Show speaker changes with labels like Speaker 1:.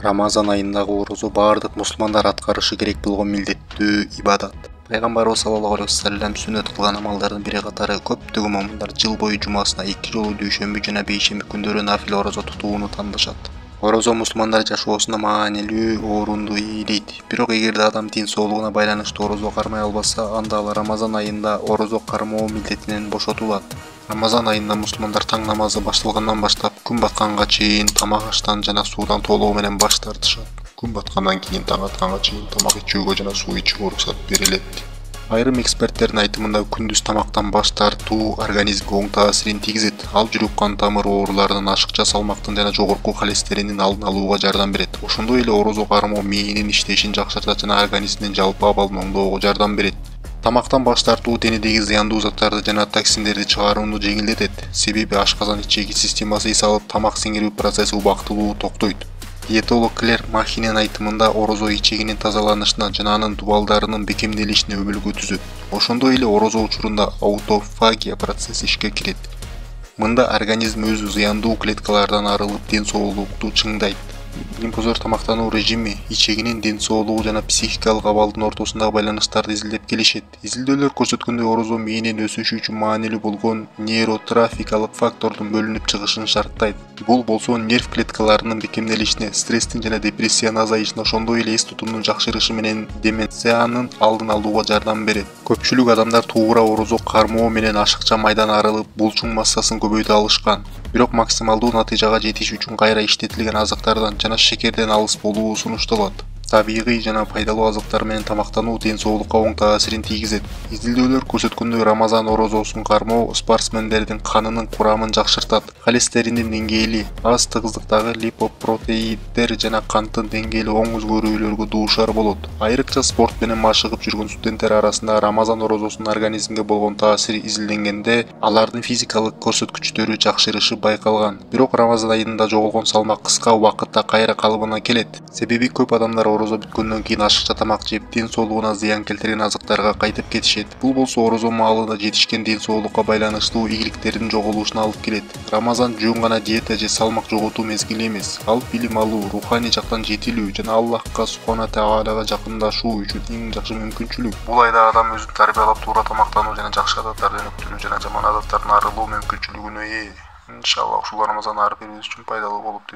Speaker 1: Рамазан айындагы орозо бардык мусулмандар аткарышы керек болгон милдеттүү ибадат. Пайгамбарыбыз саллаллаху алейхи вассалам сүннөт кылган амалдардын бири катары көптөгөн момундар жыл бою жумасына 2 жолу дүйшөмбү жана бейшемби күндөрү нафил орозо тутууну тандашат. Орозо мусулмандар жашоосуна маанилүү орунду ээлейт. Бирок эгерде адам дин соолугуна байланыштуу орозо кармай албаса, анда ал Рамазан айында орозо кармоо милдетинен бошотулат. Рамазан айында мусулмандар таң намазы башталгандан баштап күн батканга чейин тамак аштан жана суудан толугу менен баш тартышат. Күн баткандан кийин таң атканга чейин тамак ичүүгө жана суу ичүүгө уруксат берилет. Айрым эксперттердин айтымында күндүз тамактан баш тартуу организмге оң таасирин тийгизет. Ал жүрөк кан тамыр ооруларынын, ашыкча салмактын жана жогорку холестериндин алдын алууга жардам берет. Ошондой эле орозо кармоо мээнин иштешин жакшыртат жана организмдин жалпы абалын оңдоого жардам берет. Тамактан баш тартуу денедеги зыяндуу заттарды жана токсиндерди чыгарууну жеңилдетет. Себеби ашказан ичеги системасы эс алып, тамак сиңирүү процесси убактылуу токтойт. Диетолог Клэр Махинин айтымында орозо ичегинин тазаланышына жана анын дубалдарынын бекемделишине өбөлгө түзөт. Ошондой эле орозо учурунда аутофагия процесси ишке кирет. Мында организм өз зыяндуу клеткалардан арылып, ден соолукту чыңдайт. Импозор тамактануу режими ичегинин ден соолугу жана психикалык абалдын ортосундагы байланыштарды изилдеп келишет. Изилдөөлөр көрсөткөндөй, орозо мээнин өсүшү үчүн маанилүү болгон нейротрофикалык фактордун бөлүнүп чыгышын шарттайт. Бул болсо нерв клеткаларынын бекемделишине, стресстин жана депрессиянын азайышына, ошондой эле эс тутумдун жакшырышы менен деменциянын алдын алууга жардам берет. Көпчүлүк адамдар туура орозо кармоо менен ашыкча майдан арылып, булчуң массасын көбөйтө алышкан. Бирок максималдуу натыйжага жетиш үчүн кайра иштетилген азыктардан жана шекерден алыс болуу сунушталат. Табигый жана пайдалуу азыктар менен тамактануу ден соолукка оң таасирин тийгизет. Изилдөөлөр көрсөткөндөй, Рамазан орозосун кармоо спортсмендердин канынын курамын жакшыртат. Холестериндин деңгээли, аз тыгыздыктагы липопротеиддер жана канттын деңгээли оң өзгөрүүлөргө дуушар болот. Айрыкча спорт менен машыгып жүргөн студенттер арасында Рамазан орозосунун организмге болгон таасири изилденгенде, алардын физикалык көрсөткүчтөрү жакшырышы байкалган. Бирок Рамазан айында жоголгон салмак кыска убакытта кайра калыбына келет. Себеби көп адамдар орозо бүткөндөн кийин ашыкча тамак жеп, ден соолугуна зыян келтирген азыктарга кайтып кетишет. Бул болсо орозо маалында жетишкен ден соолукка байланыштуу ийгиликтердин жоголушуна алып келет. Рамазан жөн гана диета же салмак жоготуу мезгили эмес. Ал билим алуу, руханий жактан жетилүү жана Аллахка субхана тағалага жакындашуу үчүн эң жакшы мүмкүнчүлүк. Бул айда адам өзүн тарбиялап, туура тамактануу жана жакшы адаттардан өктүрүү жана жаман адаттардан арылуу мүмкүнчүлүгүнө ээ. Иншалла ушул Рамазан ары берүүбүз үчүн пайдалуу болуп